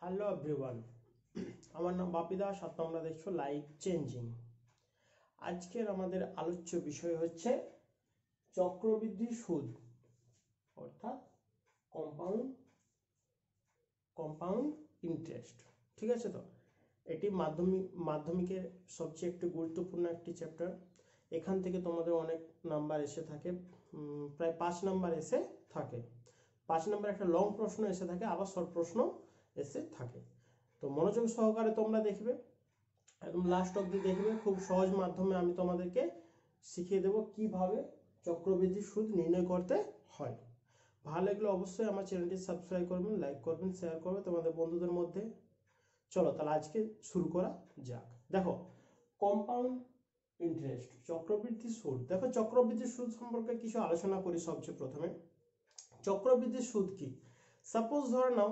Hello everyone, আমার নাম বাপি দাস আর তোমরা দেখছো লাইফ চেঞ্জিং। আজকের আমাদের আলোচ্য বিষয় হচ্ছে চক্রবৃদ্ধি সুদ অর্থাৎ কম্পাউন্ড কম্পাউন্ড ইন্টারেস্ট। ঠিক আছে, তো এটি মাধ্যমিকের সবচেয়ে একটি গুরুত্বপূর্ণ একটি চ্যাপ্টার। এখান থেকে তোমাদের অনেক নাম্বার এসে থাকে, প্রায় 5 নাম্বার এসে থাকে। 5 নাম্বার একটা লং প্রশ্ন এসে থাকে, আবার শর্ট প্রশ্ন এসে থাকে। তো মনোযোগ সহকারে তোমরা দেখবে, একদম লাস্ট অবধি দেখবে। খুব সহজ মাধ্যমে আমি তোমাদেরকে শিখিয়ে দেবো কিভাবে চক্রবৃদ্ধি সুদ নির্ণয় করতে হয়। ভালো লাগলে অবশ্যই আমার চ্যানেলটি সাবস্ক্রাইব করবেন, লাইক করবেন, শেয়ার করবেন তোমাদের বন্ধুদের মধ্যে। চলো তাহলে আজকে শুরু করা যাক। দেখো, কম্পাউন্ড ইন্টারেস্ট, চক্রবৃদ্ধি সুদ। দেখো, চক্রবৃদ্ধি সুদ সম্পর্কে কিছু আলোচনা করি। সবচেয়ে প্রথমে চক্রবৃদ্ধি সুদ কি। সাপোজ ধরে নাও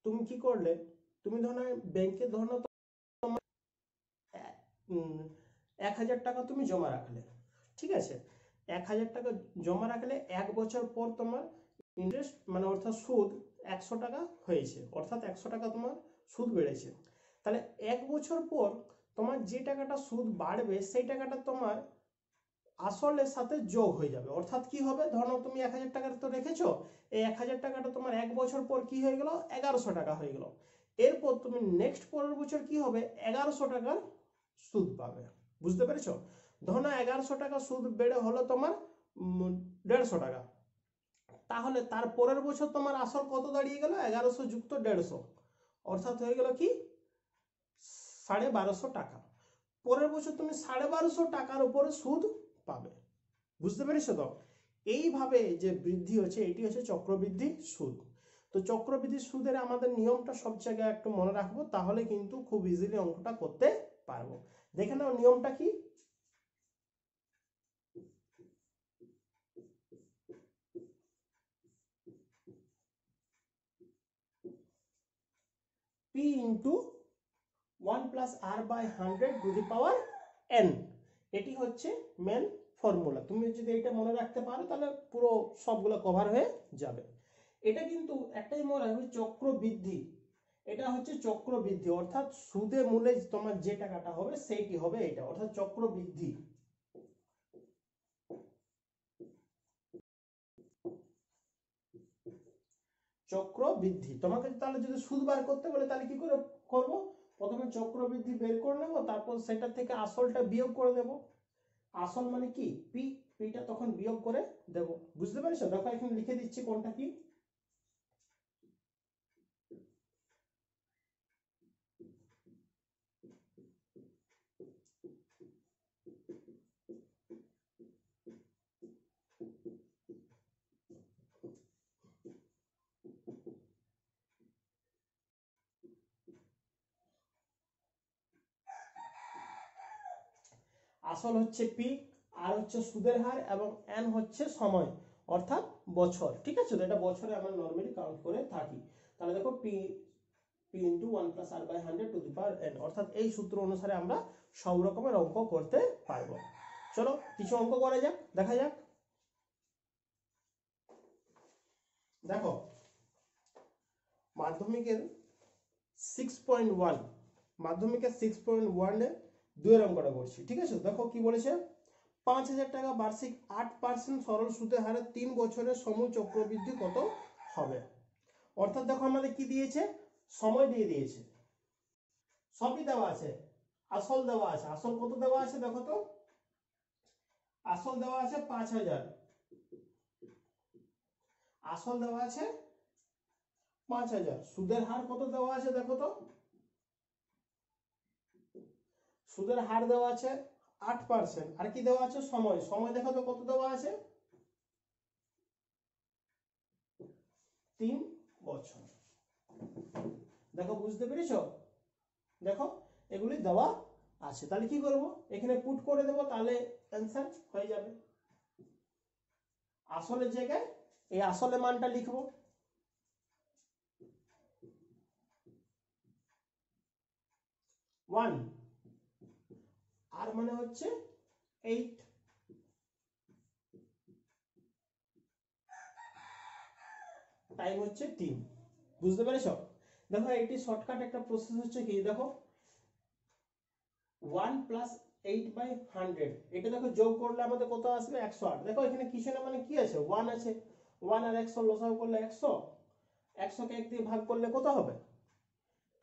তুমি কি করলে, তুমি ধরো ব্যাংকে ধরো 1000 টাকা তুমি জমা রাখলে। ঠিক আছে, 1000 টাকা জমা রাখলে 1 বছর পর তোমার ইন্টারেস্ট মানে অর্থাৎ সুদ 100 টাকা হয়েছে, অর্থাৎ 100 টাকা তোমার সুদ বেড়েছে। তাহলে 1 বছর পর তোমার যে টাকাটা সুদ বাড়বে সেই টাকাটা তোমার আসলের সাথে যোগ হয়ে যাবে। অর্থাৎ কি হবে, ধরো তুমি 1000 টাকা তো রেখেছো, এই 1000 টাকাটা তোমার 1 বছর পর কি হয়ে গেল, 1100 টাকা হয়ে গেল। এরপর তুমি নেক্সট পরের বছর কি হবে, 1100 টাকার সুদ পাবে। বুঝতে পেরেছো? ধরো 1100 টাকা সুদ বেড়ে হলো তোমার 150 টাকা। তাহলে তার পরের বছর তোমার আসল কত দাঁড়িয়ে গেল, 1100 যুক্ত 150, অর্থাৎ হয়ে গেল কি 1250 টাকা। পরের বছর তুমি 1250 টাকার উপরে সুদ পাবে। বুঝতে পেরেছো? তো এইভাবে যে বৃদ্ধি হচ্ছে এটি হচ্ছে চক্রবৃদ্ধি সুদ। তো চক্রবৃদ্ধি সুদের আমাদের নিয়মটা সব জায়গায় একটু মনে রাখবো, তাহলে কিন্তু খুব ইজিলি অঙ্কটা করতে পারবো। দেখে নাও নিয়মটা কি। P into 1 plus r by 100 to the power n, এটি হচ্ছে মেন ফর্মুলা। তুমি যদি এটা মনে রাখতে পারো তাহলে পুরো সবগুলো কভার হয়ে যাবে। এটা কিন্তু একটাই মনে রাখবে, চক্রবৃদ্ধি। এটা হচ্ছে চক্রবৃদ্ধি, অর্থাৎ সুদে মূলে তোমার যে টাকাটা হবে সেইটি হবে এটা, অর্থাৎ চক্রবৃদ্ধি। চক্রবৃদ্ধি তোমাকে তাহলে যদি সুদ বার করতে বলে তাহলে কি করে করব, প্রথমে চক্রবৃদ্ধি বের করে নেব, তারপর সেটা থেকে আসলটা বিয়োগ করে দেব। আসল মানে কি পি, পিটা তখন বিয়োগ করে দেব। বুঝতে পেরেছো? দেখো এখানে লিখে দিচ্ছি কোনটা কি। আসল হচ্ছে পি, আর হচ্ছে সুদের হার, এবং এন হচ্ছে সময় অর্থাৎ বছর। ঠিক আছে, তো এটা বছরে আমরা নরমালি কাউন্ট করে থাকি। তাহলে দেখো P P into 1 plus r by 100 to the power n, অর্থাৎ এই সূত্র অনুসারে আমরা সব রকমের অঙ্ক করতে পারবো। চলো কিছু অঙ্ক করা যাক, দেখা যাক। দেখো, মাধ্যমিকের 6.1, মাধ্যমিকের 6.1 এর 2 অঙ্কটা করছি। ঠিক আছে, দেখো কি বলেছে। 5000 টাকা বার্ষিক 8% সরল সুদের হারে 3 বছরের সমূহ চক্রবৃদ্ধি কত হবে। অর্থাৎ দেখো আমাদের কি দিয়েছে, সময় দিয়ে দিয়েছে, সবই দেওয়া আছে, আসল দেওয়া আছে। আসল কত দেওয়া আছে দেখো তো, আসল দেওয়া আছে 5000, আসল দেওয়া আছে 5000। সুদের হার কত দেওয়া আছে দেখো তো, সুদের হার দেওয়া আছে 8%, আর কি দেওয়া আছে সময়, সময় দেখো তো কত দেওয়া আছে 3 বছর। দেখো বুঝতে পেরেছো? দেখো এগুলি দেওয়া আছে, তাহলে কি করব, এখানে পুট করে দেব, তাহলে অ্যান্সার হয়ে যাবে। আসলের জায়গায় এই আসলে মানটা লিখবো, ওয়ান, আর মানে হচ্ছে 8, টাইম হচ্ছে 3। বুঝতে পেরেছো? দেখো এটি শর্টকাট একটা প্রসেস হচ্ছে কি, দেখো 1 প্লাস 8/100, এটা দেখো যোগ করলে আমাদের কত আসবে 108। দেখো এখানে কিছু না মানে কি আছে 1 আছে, 1 আর 100 লসাগু করলে 100, 100 কে 1 দিয়ে ভাগ করলে কত হবে,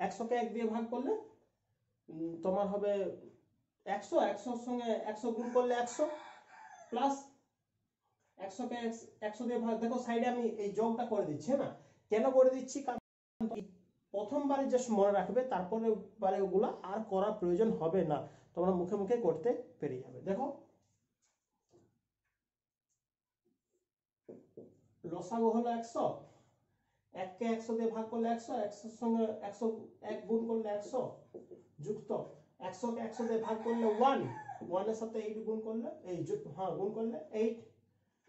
100 কে 1 দিয়ে ভাগ করলে তোমার হবে 100, 100 এর সঙ্গে 100 গুণ করলে 100 প্লাস 100 কে 100 দিয়ে ভাগ। দেখো সাইডে আমি এই যোগটা করে দিচ্ছি না, কেন করে দিচ্ছি, কারণ প্রথমবারে জাস্ট মনে রাখবে, তারপরে বারে ওগুলা আর করার প্রয়োজন হবে না, তোমরা মুখে মুখে করতে পেরে যাবে। দেখো লসাগু হলো 100, 1 কে 100 দিয়ে ভাগ করলে 100, 100 এর সঙ্গে 100 1 গুণ করলে 100 যুক্ত 100 কে 100 দিয়ে ভাগ করলে 1, 1 এর সাথে 8 গুণ করলে এই হ্যাঁ গুণ করলে 8,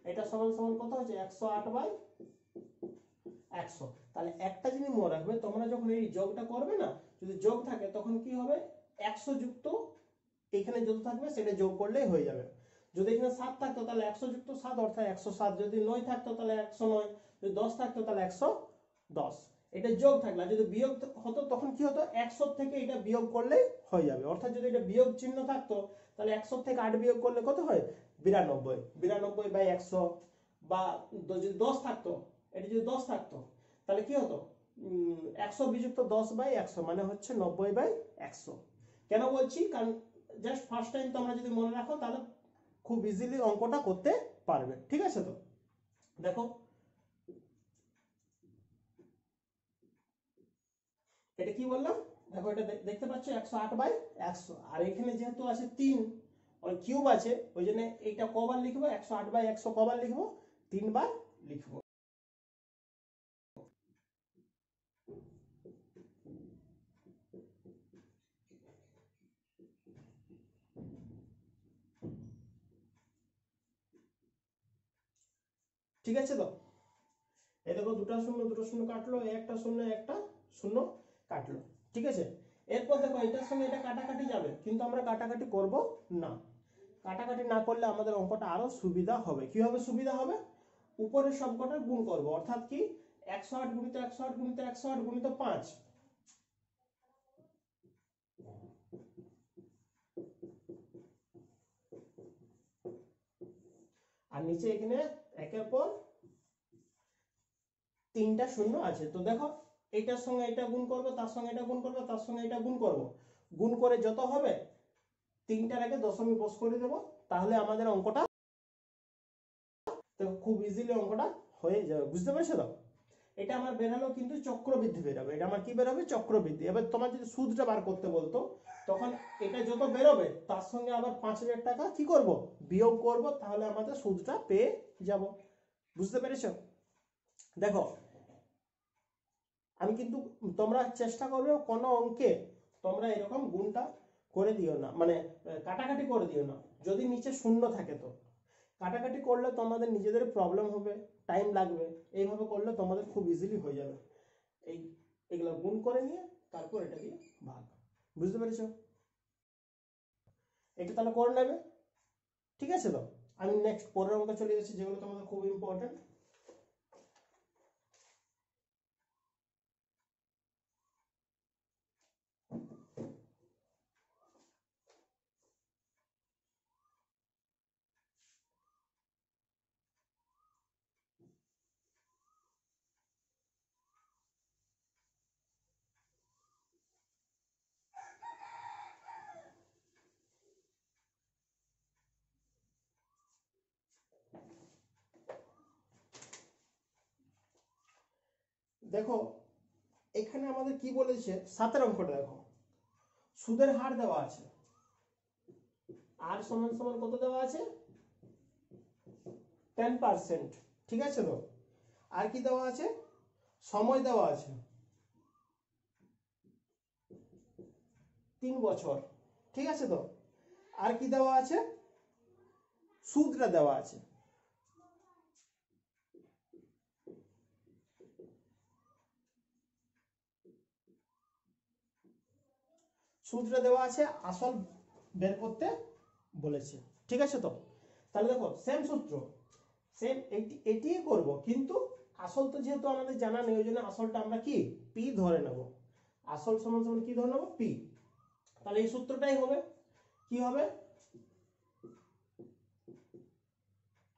এটা সমান সমান কত হচ্ছে 108/100। তাহলে একটা জিনিস মনে রাখবে, তোমরা যখন এই যোগটা করবে না, যদি যোগ থাকে তখন কি হবে 100 যুক্ত এখানে যত থাকবে সেটা যোগ করলেই হয়ে যাবে। যদি এখানে 7 থাকতো তাহলে 100 যুক্ত 7 অর্থাৎ 107, যদি 9 থাকতো তাহলে 109, যদি 10 থাকতো তাহলে 110, এটা যোগ থাকলে। যদি বিয়োগ হতো তখন কি হতো 100 থেকে এটা বিয়োগ করলেই হয়ে যাবে, অর্থাৎ যদি এটা বিয়োগ চিহ্ন থাকতো তাহলে 100 থেকে 8 বিয়োগ করলে কত হয় 92, 92/100, বা যদি 10 থাকতো, এটা যদি 10 থাকতো তাহলে কি হতো 100 বিযুক্ত 10/100 মানে হচ্ছে 90/100। কেন বলছি, কারণ জাস্ট ফার্স্ট টাইম তোমরা যদি মনে রাখো তাহলে খুব ইজিলি অঙ্কটা করতে পারবে, ঠিক আছে। তো দেখো এটা কি বললাম, দেখো এটা দেখতে পাচ্ছ 108/100, আর এখানে যেহেতু আছে 3 কিউব আছে, ওই জন্য এইটা কবার লিখবো 108/100 কবার লিখবো 3 বার লিখবো। ঠিক আছে। তো এই দেখো দুটো শূন্য কাটলো, একটা শূন্য কাটলো, ঠিক আছে। এরপর দেখো এটার সঙ্গে এটা কাটাকাটি যাবে, কিন্তু আমরা কাটাকাটি করব না। কাটাকাটি না করলে আমাদের অঙ্কটা আরো সুবিধা হবে। কিভাবে সুবিধা হবে, উপরের সবকটা গুণ করব, অর্থাৎ কি 108 গুণিত 108 গুণিত 108 গুণিত 5, আর নিচে এখানে একের পর 3টা শূন্য আছে। তো দেখো এইটার সঙ্গে এটা গুণ করব, তার সঙ্গে এটা গুণ করব, তার সঙ্গে এটা গুণ করব, গুণ করে যত হবে 3টার আগে দশমিক বস করে দেব, তাহলে আমাদের অঙ্কটা খুব ইজিলি অঙ্কটা হয়ে যাবে। বুঝতে পেরেছো? তো এটা আমার বেরালো কিন্তু চক্রবৃদ্ধি বেরাবে, এটা আমার কি বেরোবে চক্রবৃদ্ধি। এবার তোমার যদি সুদটা বার করতে বলতো তখন এটা যত বেরোবে তার সঙ্গে আবার 5000 টাকা কি করব বিয়োগ করব, তাহলে আমাদের সুদটা পেয়ে যাব। বুঝতে পেরেছো? দেখো আমি কিন্তু, তোমরা চেষ্টা করবে কোনো অঙ্কে তোমরা এরকম গুণটা করে দিও না, মানে কাটাকাটি করে দিও না, যদি নিচে শূন্য থাকে। তো কাটাকাটি করলে তোমাদের নিজেদের প্রবলেম হবে, টাইম লাগবে। এইভাবে করলে তোমাদের খুব ইজিলি হয়ে যাবে। এই এগুলো গুণ করে নিয়ে তারপর এটা দিয়ে ভাগ। বুঝতে পেরেছো? এটা তাহলে করে নেবে, ঠিক আছে। তো আমি নেক্সট পরের অঙ্ক চলে যাচ্ছি, যেগুলো তোমাদের খুব ইম্পর্টেন্ট। দেখো এখানে আমাদের কি বলেছে, 7এর অঙ্কটা দেখো, সুদের হার দেওয়া আছে, আর সমান সমান কত দেওয়া আছে 10%, ঠিক আছে। তো আর কি দেওয়া আছে, সময় দেওয়া আছে 3 বছর, ঠিক আছে। তো আর কি দেওয়া আছে, সুদটা দেওয়া আছে, সুদটা দেওয়া আছে, আসল বের করতে বলেছে, ঠিক আছে। তো তাহলে দেখো সেম সূত্র, সেম এটি করব, কিন্তু আসল তো যেহেতু আমাদের জানা নেই, ওই জন্য আসলটা আমরা কি পি ধরে নেব। আসল সমান সমান কি ধরে নেব, পি। তাহলে এই সূত্রটাই হবে, কি হবে,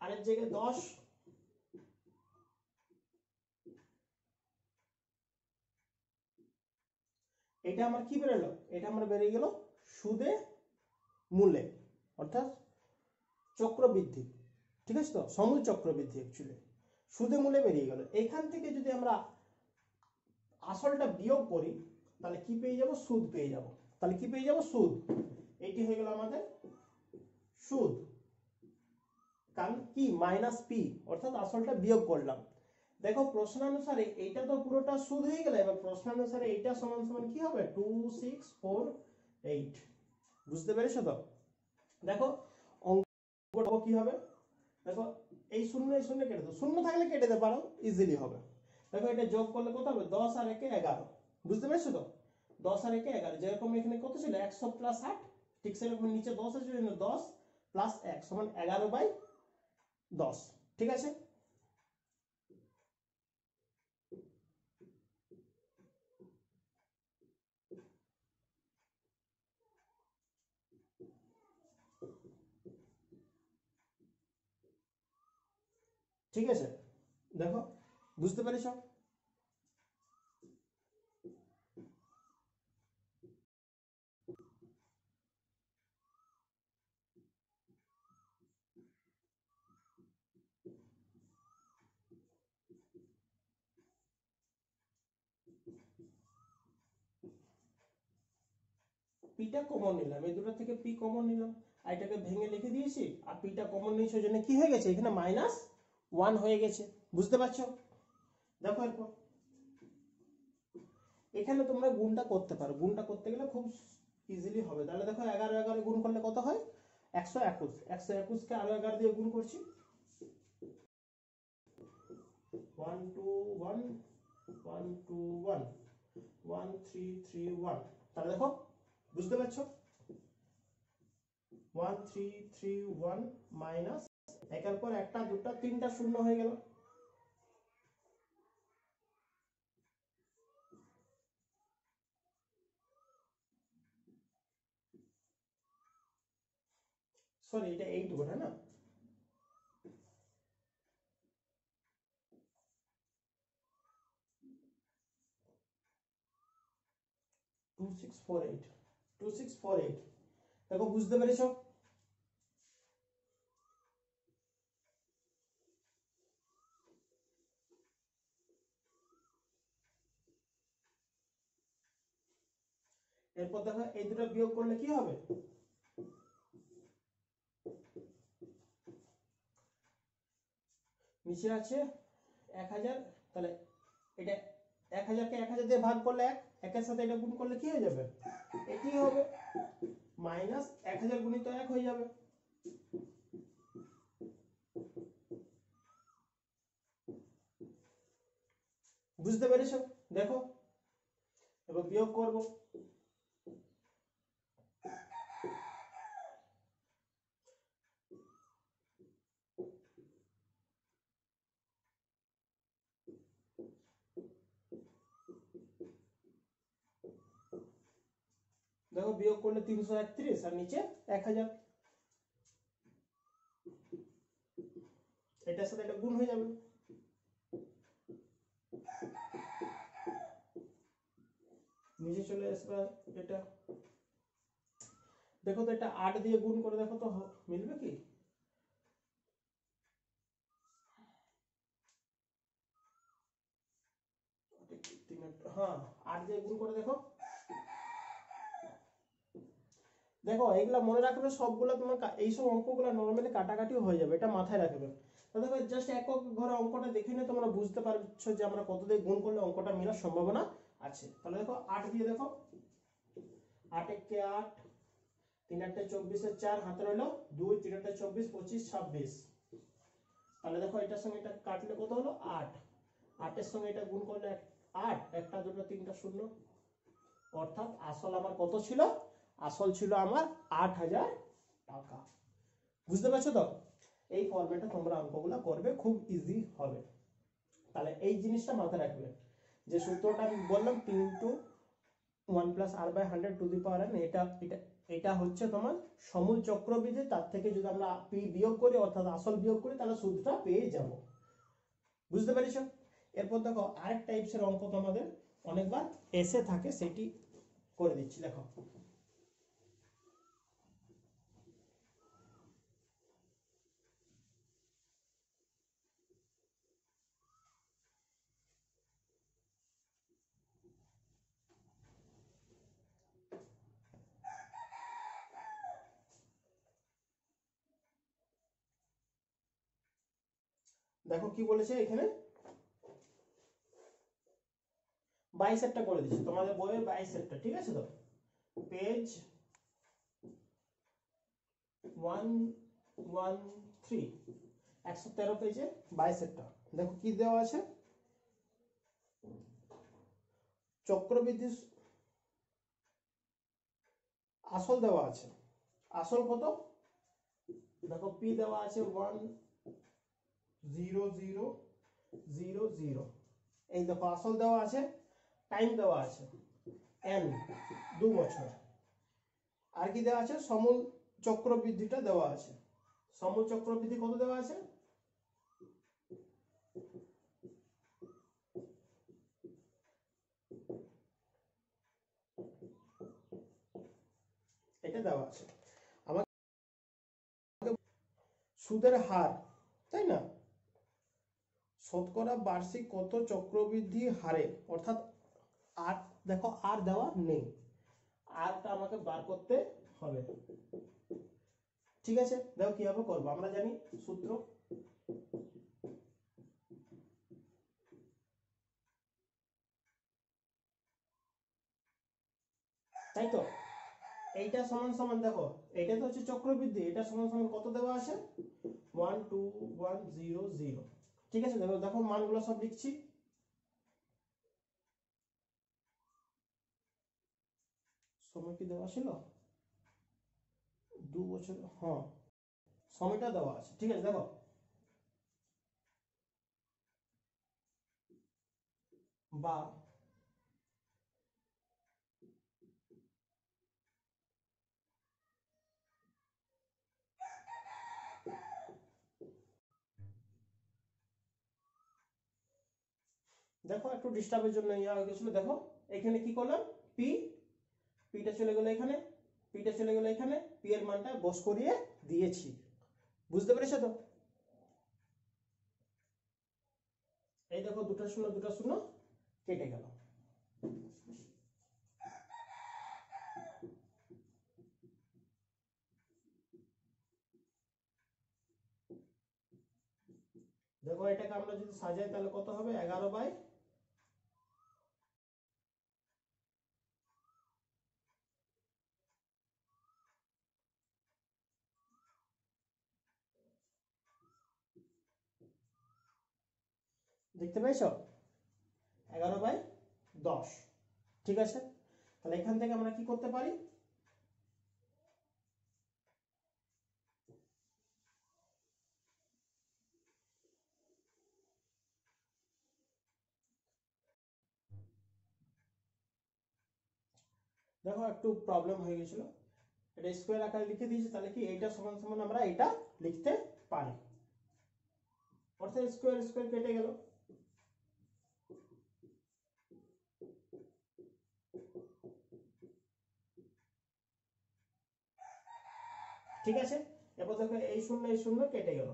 আরেক জায়গায় 10, এটা আমার কি বেরোলো, এটা আমার বেরিয়ে গেল সুদে মূলে, অর্থাৎ চক্রবৃদ্ধি, ঠিক আছে তো, সমূল চক্রবৃদ্ধি অ্যাকচুয়ালি সুদে মূলে বেরিয়ে গেল। এখান থেকে যদি আমরা আসলটা বিয়োগ করি তাহলে কি পেয়ে যাব, সুদ পেয়ে যাব। তাহলে কি পেয়ে যাব, সুদ। এটি হয়ে গেল আমাদের সুদ, কারণ কি মাইনাস পি, অর্থাৎ আসলটা বিয়োগ করলাম। দেখো প্রশ্নানুসারে এইটা তো পুরোটা সুদ হয়ে গেল, এবার প্রশ্নানুসারে এইটা সমান সমান কি হবে, 2648। বুঝতে পেরেছো তো? দেখো অঙ্কটা কি হবে, দেখো এই শূন্য কেটে দাও, শূন্য থাকলে কেটে দিতে পারো, ইজিলি হবে। দেখো এটা যোগ করলে কত হবে, 10 আর 1 11। বুঝতে পেরেছো তো? 10 আর 1 11, যেরকম এখানে কত ছিল 100 প্লাস 8, ঠিক সেরকম নিচে 10 আছে, 10 প্লাস 1 সমান 11/10। ঠিক আছে, ঠিক আছে, দেখো বুঝতে পেরেছো? পিটা কমন নিলাম, এই দুটো থেকে পি কমন নিলাম, আর এটাকে ভেঙে লিখে দিয়েছি, আর পিটা কমন নিয়েছি, ওই জন্য কি হয়ে গেছে, এখানে -1 হয়ে গেছে। বুঝতে পারছো? দেখো এরপর এখানে তোমরা গুণটা করতে পারো, গুণটা করতে গেলে খুব ইজিলি হবে। তাহলে দেখো 11 11 গুণ করলে কত হয়, 121। 121 কে আরো 11 দিয়ে গুণ করছি, 1 2 1 1 2 1 1 3 3 1। তাহলে দেখো বুঝতে পারছো, 1 3 3 1 মাইনাস, একের পর একটা দুটা তিনটা শূন্য হয়ে গেল। সরি, এটা 8 বটে না, 2648, 2648। দেখো বুঝতে পেরেছো? এরপর দেখো এই দুটো বিয়োগ করলে কি হবে, নিচে আছে 1000, তাহলে এটা 1000 কে 1000 দিয়ে ভাগ করলে 1, একের সাথে এটা গুণ করলে কি হয়ে যাবে, এটি হবে মাইনাস 1000 গুণিত 1 হয়ে যাবে। বুঝতে পেরেছো? দেখো এবার বিয়োগ করব, দেখো বিয়োগ করলে 331 আর নিচে 1000, এটার সাথে এটা গুণ হয়ে যাবে। নিচে চলে আসবে এটা, দেখো তো এটা 8 দিয়ে গুণ করে দেখো তো মিলবে কি, হ্যাঁ 8 দিয়ে গুণ করে দেখো। দেখো এইগুলা মনে রাখবে, সবগুলো তোমার এইসব অঙ্কগুলো নর্মালি কাটাকাটিও হয়ে যাবে, এটা মাথায় রাখবে। তো দেখো জাস্ট একক ঘরে অঙ্কটা দেখে নিয়ে তোমরা বুঝতে পারছো যে আমরা কত দিয়ে গুণ করলে অঙ্কটা মেলার সম্ভাবনা আছে। তাহলে দেখো 8 দিয়ে দেখো, 8 কে 8, 3 8 24 4, হাতে রইলো 2, 3 8 24 25 26। তাহলে দেখো এটার সঙ্গে এটা কাটলে কত হলো 8, 8 এর সঙ্গে এটা গুণ করলে 8, একটা দুটো তিনটা শূন্য, অর্থাৎ আসল আমার কত ছিল, আসল ছিল আমার 8000 টাকা। বুঝতে পারছো তো? এই ফরম্যাটে তোমরা অঙ্কগুলো করবে, খুব ইজি হবে। তাহলে এই জিনিসটা মাথায় রাখবে যে সূত্রটা আমি বললাম 3 into 1 plus r by 100 to the power n, এটা এটা এটা হচ্ছে তোমার সমূল চক্রবৃদ্ধি। তার থেকে যদি আমরা পি বিয়োগ করি অর্থাৎ আসল বিয়োগ করি তাহলে সূত্রটা পেয়ে যাব। বুঝতে পেরেছো? এরপর দেখো আরেক টাইপসের অঙ্ক তোমাদের অনেকবার এসে থাকে, সেটি করে দিচ্ছি। দেখো দেখো কি বলেছে এখানে, 22 করে দিচ্ছি তোমাদের বইয়ের 22, ঠিক আছে? তো পেজ 113, 113 পেজে 22। দেখো কি দেওয়া আছে, চক্রবৃদ্ধি আসল দেওয়া আছে। আসল কত? দেখো পি দেওয়া আছে 10000। এই দেখো আসল দেওয়া আছে, টাইম দেওয়া আছে n 2 বছর। আর কি দেওয়া আছে, সমূল চক্রবৃদ্ধিটা দেওয়া আছে। সমূল চক্রবৃদ্ধি কত দেওয়া আছে, এটা দেওয়া আছে। আমাকে সুদের হার, তাই না, শতকরা বার্ষিক কত চক্রবৃদ্ধি হারে, অর্থাৎ আর দেখো আর দেওয়া নেই, আরটা আমাকে বার করতে হবে। ঠিক আছে, দেখো কিভাবে করবো, আমরা জানি সূত্র, তাই তো? এইটা সমান সমান দেখো, এটা তো হচ্ছে চক্রবৃদ্ধি, এটা সমান সমান কত দেওয়া আছে, 12100। ঠিক আছে, দেখো দেখো মানগুলো সব লিখছি। সময় কি দেওয়া ছিল, 2 বছর, হ্যাঁ সময়টা দেওয়া আছে। ঠিক আছে, দেখো বা দেখো একটু ডিস্টার্বের জন্য ইয়া হয়ে গেছিল। দেখো এখানে কি করলাম, পি, পিটা চলে গেল এখানে, পিটা চলে গেল এখানে, পি এর মানটা বস করিয়ে দিয়েছি। বুঝতে পেরেছো তো? এই দেখো দুটো শূন্য কেটে গেল। দেখো এটাকে আমরা যদি সাজাই তাহলে কত হবে, 11 বাই, দেখতে পেয়েছো, 11/10। ঠিক আছে, তাহলে এখান থেকে আমরা কি করতে পারি, দেখো একটু প্রবলেম হয়ে গেছিল, এটা স্কোয়ার আকারে লিখে দিয়েছি, তাহলে কি এইটা সমান সমান আমরা এটা লিখতে পারি, অর্থাৎ স্কোয়ার স্কোয়ার কেটে গেল। ঠিক আছে, এরপর দেখো এই শূন্য কেটে গেল।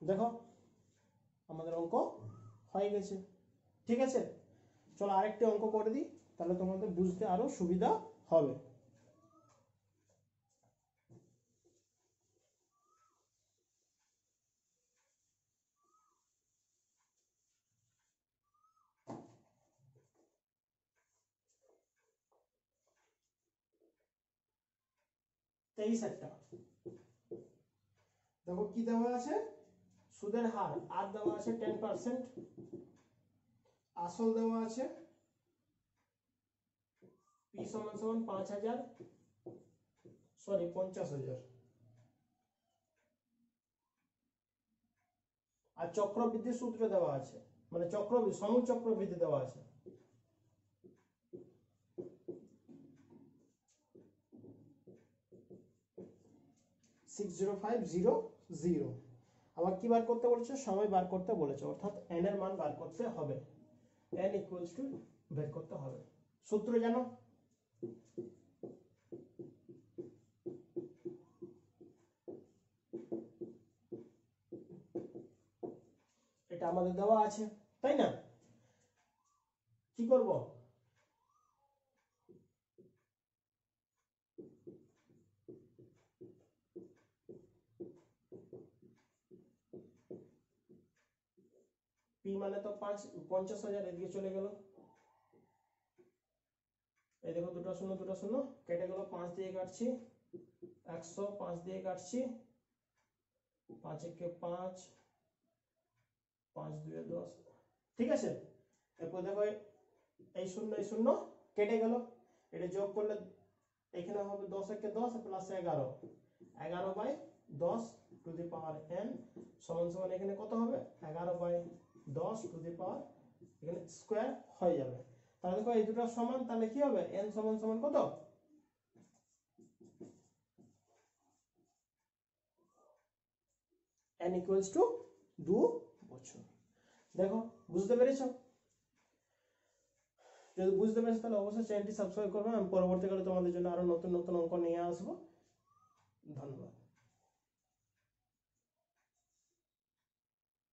দেখো আমাদের অঙ্ক হয়ে গেছে। ঠিক আছে, চলো আরেকটি অঙ্ক করে দিই, তাহলে তোমাদের বুঝতে আরো সুবিধা হবে। একটা দেখো কি দেওয়া আছে, সুদের হার আর দেওয়া আছে 10%, আসল দেওয়া আছে পি সমান সমান 5000 সরি 50,000 আর চক্রবৃদ্ধির সূত্র দেওয়া আছে মানে সমূল চক্রবৃদ্ধি দেওয়া আছে 60500 আবার কি বার করতে বলেছে সময় বার করতে বলেছে অর্থাৎ n এর মান বার করতে হবে n ইকুয়ালস টু বের করতে হবে সূত্র জানো এটা আমাদের দেওয়া আছে তাই না কি করব পি মানে তো 50,000 এদিকে চলে গেল এই দেখো দুটো শূন্য কেটে গেল 5 দিয়ে কাটছি 100 5 দিয়ে কাটছি 5 একে 5 5 2 10 ঠিক আছে এরপর দেখো এই শূন্য কেটে গেল এটা যোগ করলে এখানে হবে 10 একে 10 plus 11 11 by 10 to the power n সমান সমান এখানে কত হবে 11 বাই 10 টু দি পাওয়ার এখানে স্কয়ার হয়ে যাবে তাহলে দেখো এই দুটো সমান তাহলে কি হবে n সমান সমান কত n ইকুয়ালস টু 2 বছর দেখো বুঝতে পেরেছো যদি বুঝতে পেরেছো তাহলে অবশ্যই চ্যানেলটি সাবস্ক্রাইব করবে আমি পরবর্তীকালে তোমাদের জন্য আরো নতুন নতুন অঙ্ক নিয়ে আসবো ধন্যবাদ